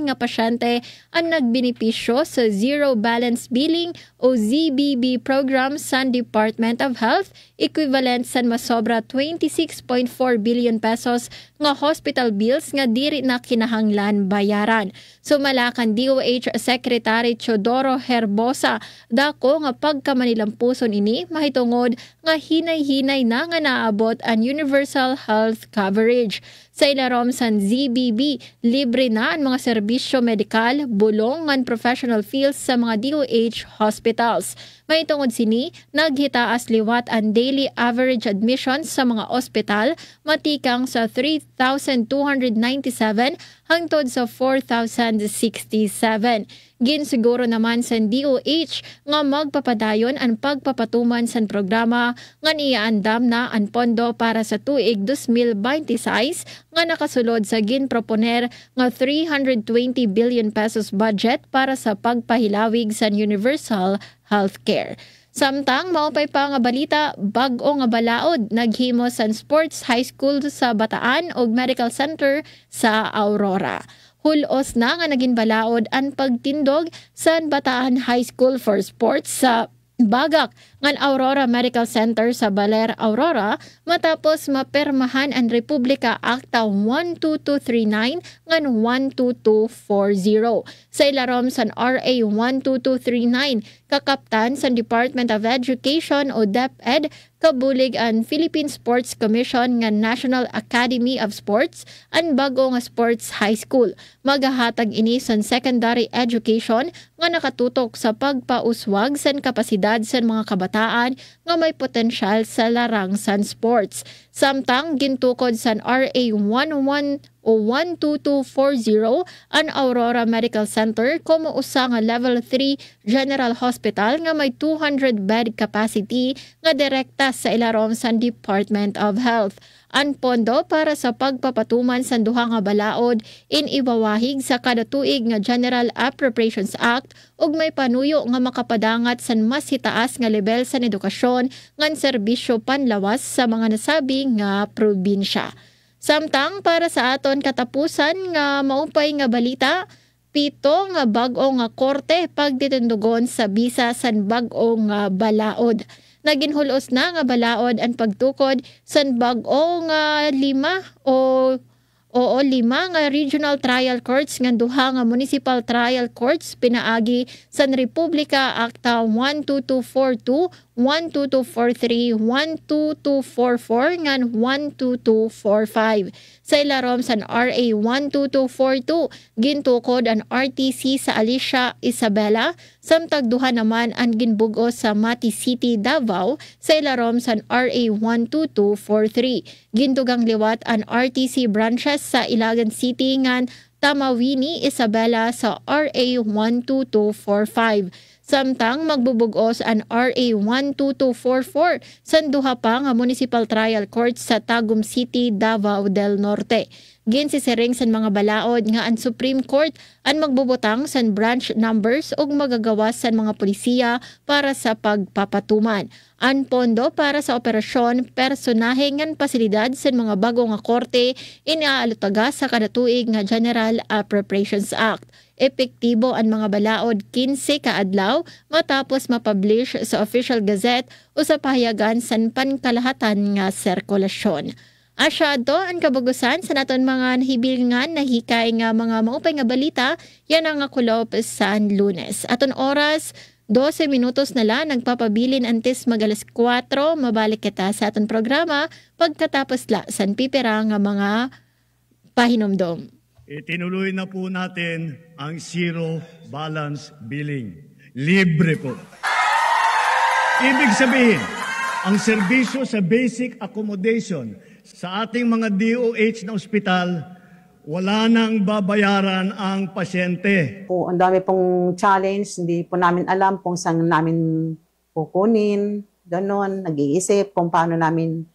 nga pasyente ang nagbenepisyo sa Zero Balance Billing o ZBB program sa Department of Health, equivalent sa masobra 26.4 billion pesos nga hospital bills nga diri na kinahanglan bayaran. Sumalakan DOH Secretary Teodoro Herbosa, dako nga pagkamanilampuson ini mahitungod nga hinay-hinay na nga naabot ang universal health coverage. Sa ilarom sa ZBB, libre na ang mga serbisyo medikal, bulong ngan professional fees sa mga DOH hospitals. May tungod sini, naghitaas liwat ang daily average admissions sa mga ospital, matikang sa 3,297 hangtod sa 4,067. Ginsiguro naman sa DOH nga magpapadayon ang pagpapatuman sa programa nga iaandam na ang pondo para sa tuig 2026 nga nakasulod sa ginproponer nga 320 billion pesos budget para sa pagpahilawig sa universal healthcare. Samtang maupay pa nga balita, bag-o nga balaod naghimo sa Sports High School sa Bataan ug Medical Center sa Aurora. Hulos na nga naging balaod ang pagtindog sa Bataan High School for Sports sa Bagak ngan Aurora Medical Center sa Baler, Aurora matapos mapermahan ang Republika Acta 12239 ngan 12240. Sa ilarom sa RA 12239, kakaptan sa Department of Education o DepEd, kabulig ang Philippine Sports Commission nga National Academy of Sports ang bago nga sports high school. Magahatag ini sa secondary education nga nakatutok sa pagpauswag sa kapasidad sa mga kabataan nga may potensyal sa larang sa sports. Samtang gintukod sa RA 11 o 12240 ang Aurora Medical Center como usa nga level 3 General Hospital nga may 200 bed capacity nga direkta sa ilarom sa Department of Health. Ang pondo para sa pagpapatuman sa duha nga balaod inibawahig sa kada tuig nga General Appropriations Act ug may panuyo nga makapadangat sa mas hitaas nga level sa edukasyon ngan serbisyo panlawas sa mga nasabi nga probinsya. Samtang para sa aton katapusan nga maupay nga balita, 7 nga bag-o nga korte pagtitindugon sa bisa sa bag-o nga balaod. Naginhulos na nga balaod ang pagtukod sa bag-o nga 5 nga regional trial courts nga duha nga municipal trial courts pinaagi sa Republika Acta 12242, 12243, 12244 ngan 12245. Sa ilarom san RA 12242 gintukod ang RTC sa Alicia Isabela, samtag duha naman ang ginbugo sa Mati City, Davao sa ilarom san RA 12243. Gintugang liwat ang RTC branches sa Ilagan City ngan Tamawini Isabela sa RA 12245. Samtang magbubugos ang RA 12244 sa duha pa nga Municipal Trial Court sa Tagum City, Davao del Norte. Ginsisiring sa mga balaod nga ang Supreme Court ang magbubutang sa branch numbers ug magagawas sa mga polisiya para sa pagpapatuman. Ang pondo para sa operasyon personahe ngan pasilidad sa mga bago nga korte iniaalutaga sa kada tuig nga General Appropriations Act. Epektibo ang mga balaod 15 ka adlaw matapos mapublish sa Official Gazette o sa pahayagan sa pankalahatan nga sirkulasyon. Asyado ang kabugusan sa naton mga nahibilingan na hikay nga mga maupay nga balita yan ang kulop sa Lunes. Aton oras 12 minutos na lang nagpapabilin antes magalas 4 mabalik kita sa aton programa pagkatapos la san pipira nga mga pahinomdom. Itinuloy na po natin ang zero balance billing. Libre po. Ibig sabihin, ang serbisyo sa basic accommodation sa ating mga DOH na ospital, wala nang babayaran ang pasyente. Ang dami pong challenge, hindi po namin alam kung saan namin kukunin, ganon, nag-iisip kung paano namin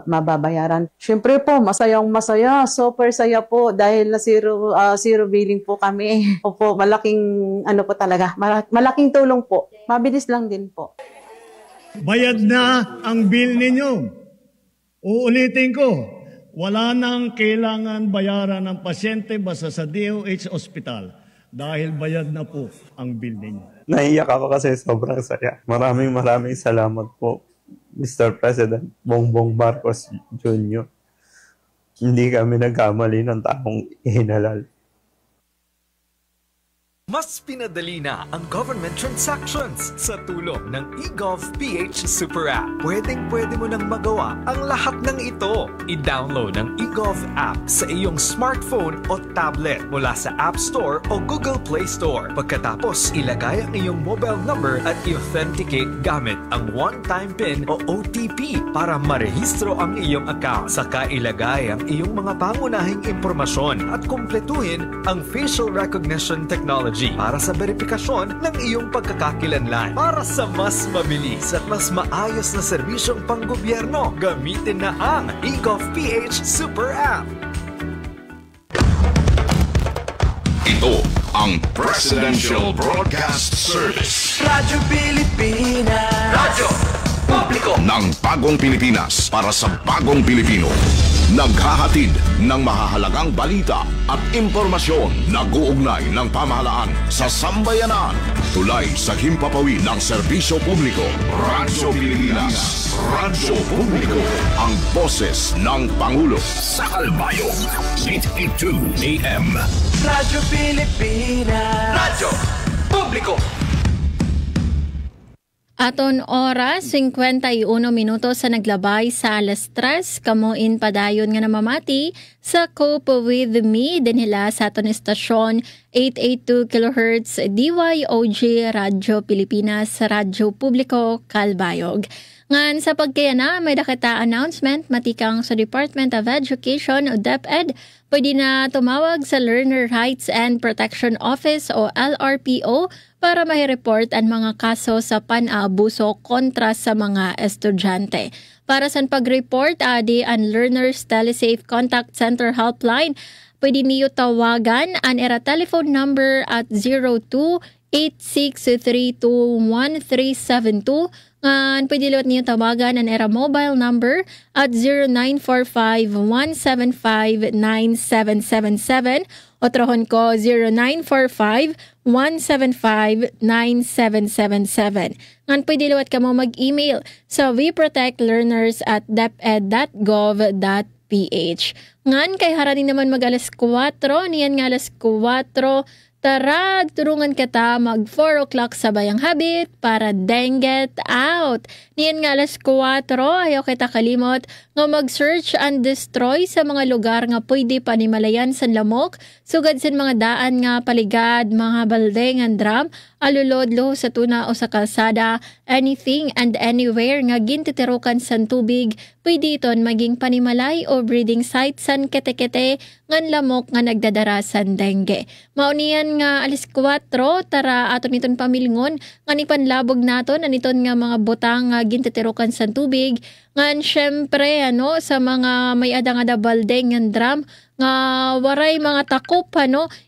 mababayaran. Siyempre po, masayang-masaya, super saya po dahil na zero billing po kami. Opo, malaking po talaga, malaking tulong po. Mabilis lang din po. Bayad na ang bill ninyo. Uulitin ko, wala nang kailangan bayaran ng pasyente basta sa DOH Hospital dahil bayad na po ang bill ninyo. Naiyak ako kasi sobrang saya. Maraming salamat po, Mr. President Bongbong Marcos Jr. Hindi kami nagkamali ng taong hinalal. Mas pinadali na ang government transactions sa tulong ng eGov.ph Super App. Pwedeng-pwede mo nang magawa ang lahat ng ito. I-download ang eGov app sa iyong smartphone o tablet mula sa App Store o Google Play Store. Pagkatapos, ilagay ang iyong mobile number at i-authenticate gamit ang one-time PIN o OTP para marehistro ang iyong account. Saka ilagay ang iyong mga pangunahing impormasyon at kumpletuhin ang facial recognition technology para sa verifikasyon ng iyong pagkakakilanlan. Para sa mas mabilis at mas maayos na serbisyong panggobyerno, gamitin na ang eGov.ph Super App. Ito ang Presidential Broadcast Service. Radyo Pilipinas. Radyo Publiko ng Bagong Pilipinas para sa Bagong Pilipino. Naghahatid ng mahahalagang balita at impormasyon na guugnay ng pamahalaan sa sambayanan. Tulay sa himpapawid ng serbisyo publiko. Radyo Pilipinas. Radyo Publiko. Ang boses ng Pangulo. Sa Calbayo, 882 AM. Radyo Pilipinas. Radyo Publiko. Aton oras, 51 minutos sa naglabay sa alas 3. Kamuin padayon nga namamati sa Cope With Me dinhila sa aton estasyon 882 kHz DYOG Radyo Pilipinas Radyo Publiko Calbayog. Ngan sa pagkayana, may dakita announcement matikang sa Department of Education o DepEd. Pwede na tumawag sa Learner Rights and Protection Office o LRPO para mai-report ang mga kaso sa pan-aabuso kontra sa mga estudyante. Para sa pag-report, adi ang Learners Telesafe Contact Center Helpline. Pwede niyo tawagan ang era telephone number at 02-8632-1372. Pwede liwat niyo tawagan ang era mobile number at 0945-175-9777. Otrohon ko 0945-175-9777. Ngan pwede liwat ka mo mag-email sa weprotectlearners@deped.gov.ph. Ngan kay haraning naman mag alas 4, niyan nga alas 4, Tara, turungan kita mag 4 o'clock sa Bayang Habit para dengue out. Niyan nga alas 4, ayaw kita kalimot nga mag-search and destroy sa mga lugar nga pwede panimalayan sa lamok, sugad sin mga daan nga paligad, mga balde nga drum, alulodlo sa tuna o sa kalsada, anything and anywhere nga gintitirukan sa tubig, pwede iton maging panimalay o breeding site san kete-kete ngan lamok nga nagdadara sa dengue. Maunian nga alis 4, tara aton niton pamilingon nga ni panlabog naton aniton nga mga butang nga gintitirukan sa tubig, ngan syempre sa mga may adang-ada balde nga drum nga waray mga takop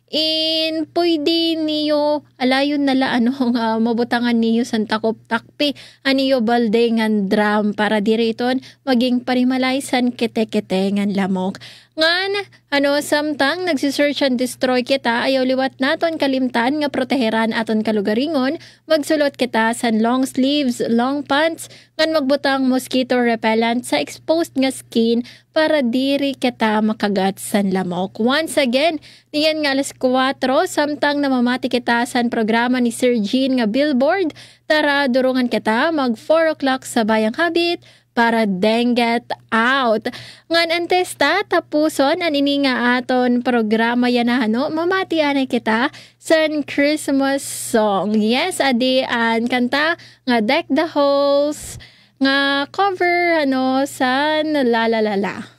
in pwede niyo alayon nala nga mabutangan niyo san takop takpi aniyo balde nga drum para diriton maging panimalay san kete-kete nga lamok. Ngan samtang nagsisearch and destroy kita, ayaw liwat naton kalimtan nga proteheran aton kalugaringon, magsulot kita san long sleeves, long pants, ngan magbutang mosquito repellent sa exposed nga skin para diri kita makagat san lamok. Once again, niyan nga alas 4, samtang namamati kita san programa ni Sir Jean nga Billboard, tara durungan kita mag 4 o'clock sa Bayang Habit para dengue out. Ngan antesta tapuson anini nga aton programa yan mamati anay kita san Christmas song. Yes, adi an kanta nga Deck the Halls nga cover san La La La La.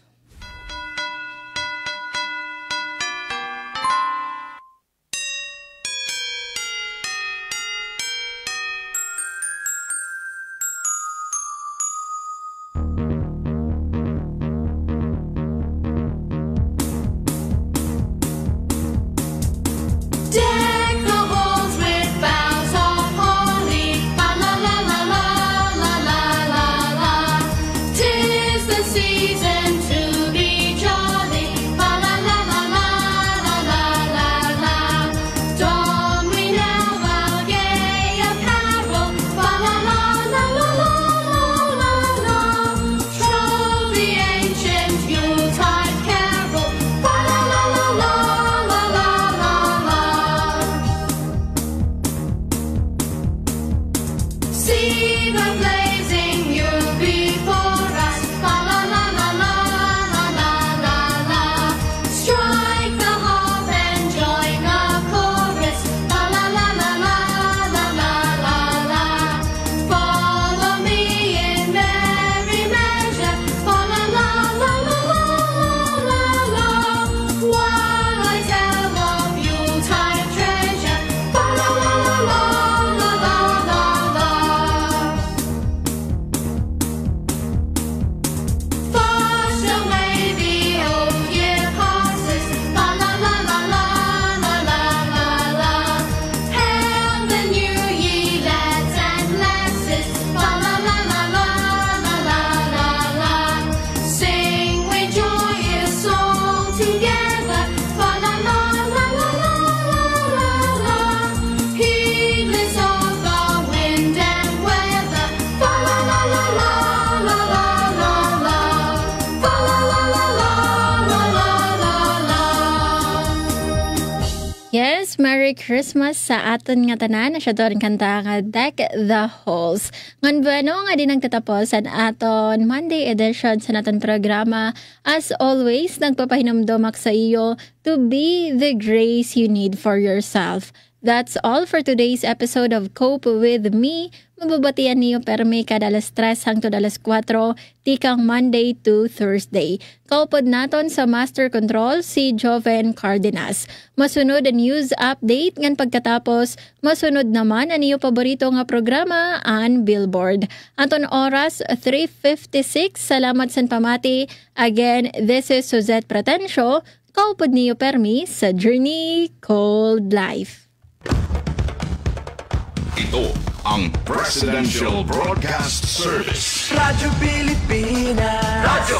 Merry Christmas sa aton nga tanan na siya doon kanta nga Deck the Halls. Ngan bueno nga din ang tatapos sa aton Monday edition sa naton programa. As always, nagpapahinumdomak sa iyo to be the grace you need for yourself. That's all for today's episode of Cope With Me. Mababatian niyo permi kada alas 3 hangtod alas 4, tikang Monday to Thursday. Kaupod naton sa Master Control si Joven Cardenas. Masunod ang news update ngan pagkatapos, masunod naman ang iyo paborito nga programa ang Billboard. Aton oras 3:56. Salamat sa pamati. Again, this is Suzette Pratencio. Kaupod niyo permi sa Journey Called Life. Ito ang Presidential Broadcast Service. Radyo Pilipinas. Radyo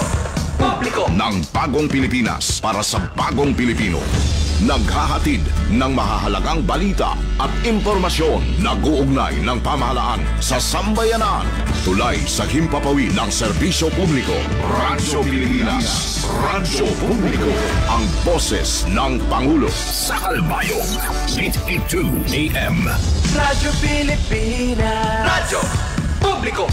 Publiko ng Bagong Pilipinas para sa Bagong Pilipino. naghahatid ng mahahalagang balita at impormasyon na guugnay ng pamahalaan sa sambayanan. Tulay sa himpapawid ng serbisyo publiko. Radyo Pilipinas. Radyo Publiko. Ang boses ng Pangulo. Sa Calbayog, 882 AM. Radyo Pilipinas. Radyo Publiko.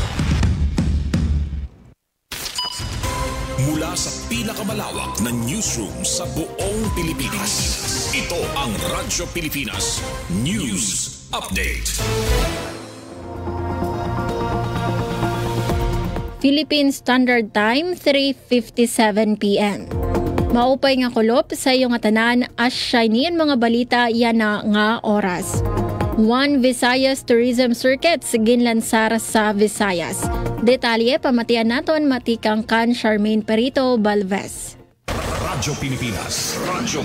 Mula sa pinakamalawak na newsroom sa buong Pilipinas. Ito ang Radyo Pilipinas News Update. Philippine Standard Time, 3:57 p.m. Maupay nga kulop sa iyong atanan as shinian mga balita yan na nga oras. One Visayas Tourism Circuits ginlansar sa Visayas. Detalye pamatian naton matikang kan Charmaine Perito Balvez. Radyo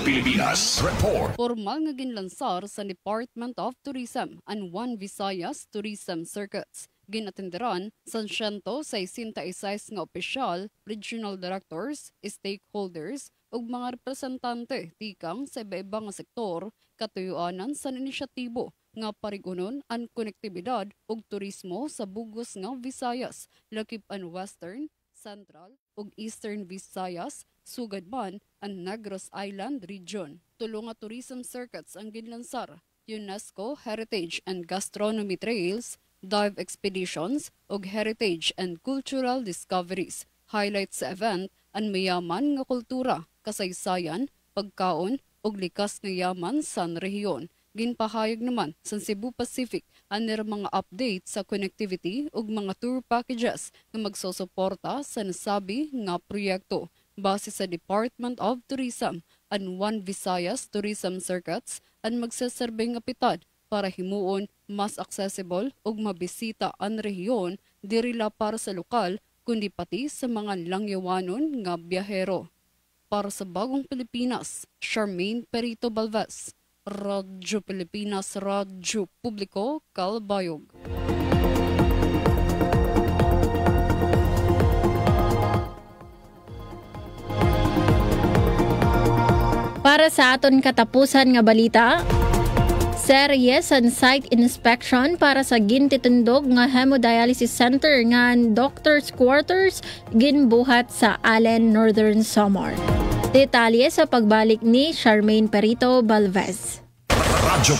Pilipinas Report. Formal nga ginlansar sa Department of Tourism ang One Visayas Tourism Circuits. Ginatenderan sa 166 nga opisyal, regional directors, stakeholders ug mga representante tikang sa iba-iba nga sektor katuyuanan sa inisyatibo nga parigunon ang konektibidad ug turismo sa bugos nga Visayas, lakip ang Western, Central ug Eastern Visayas, sugad man ang Negros Island region. Tulo nga tourism circuits ang ginlansar: UNESCO Heritage and Gastronomy Trails, dive expeditions ug heritage and cultural discoveries. Highlight sa event ang mayaman nga kultura, kasaysayan, pagkaon ug likas nga yaman sa rehiyon. Ginpahayag naman sa Cebu Pacific ang mga update sa connectivity ug mga tour packages nga magsusuporta sa nasabi nga proyekto. Base sa Department of Tourism, ang One Visayas Tourism Circuits ang magsaserbeng nga pitad para himuon mas accessible ug mabisita ang rehiyon diri la para sa lokal kundi pati sa mga langyawanon nga biyahero. Para sa Bagong Pilipinas, Charmaine Perito Balvez, Radyo Pilipinas, Radyo Publiko, Calbayog. Para sa aton katapusan nga balita, series and site inspection para sa gintitundog nga hemodialysis center nga doctor's quarters ginbuhat sa Allen, Northern Samar. Detalye sa pagbalik ni Charmaine Perito Balvez. Radyo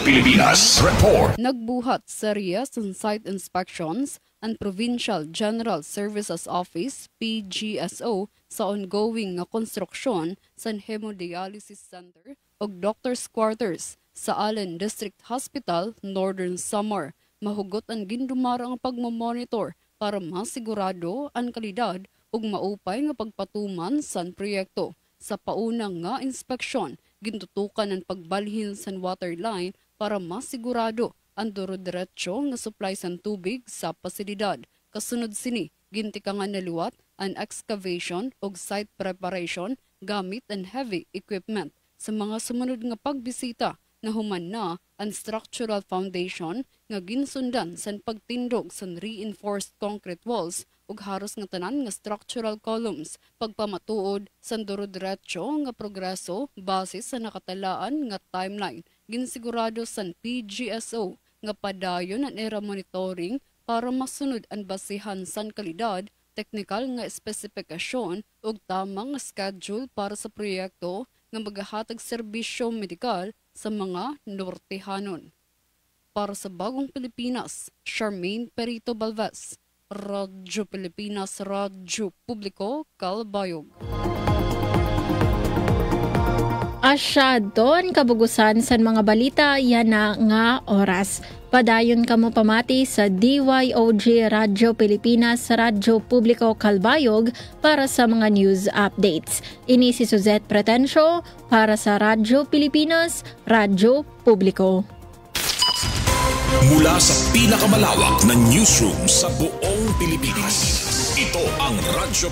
Pilipinas Report. Nagbuhat series and site inspections ang Provincial General Services Office PGSO sa ongoing nga konstruksyon sa hemodialysis center o doctor's quarters sa Allen District Hospital, Northern Samar. Mahugot ang gindumara ang pagmamonitor para masigurado ang kalidad ug maupay nga pagpatuman sa proyekto. Sa paunang nga inspeksyon, gintutukan ang pagbalhin sa water line para masigurado ang duro-diretso nga supply sa tubig sa pasilidad. Kasunod sini, gintikangan na liwat ang excavation ug site preparation gamit ang heavy equipment. Sa mga sumunod nga pagbisita, nahuman na ang structural foundation nga ginsundan sa pagtindog sa reinforced concrete walls ug haros nga tanan nga structural columns, pagpamatuod sa duro-diretso nga progreso base sa nakatalaan nga timeline. Ginsigurado sa PGSO nga padayon ang era monitoring para masunod ang basihan sa kalidad, technical nga espesikasyon ug tamang nga schedule para sa proyekto nga maghahatag serbisyo medikal sa mga Nortehanon. Para sa Bagong Pilipinas, Charmaine Perito Balvez, Radyo Pilipinas, Radyo Publiko, Calbayog. Asyadon kabugusan sa mga balita yan na nga oras. Padayon kamo pamati sa DYOG Radyo Pilipinas, Radyo Publiko, Calbayog para sa mga news updates. Ini si Suzette Pretencio para sa Radyo Pilipinas, Radyo Publiko. Mula sa pinakamalawak na newsroom sa buong Pilipinas, ito ang Radyo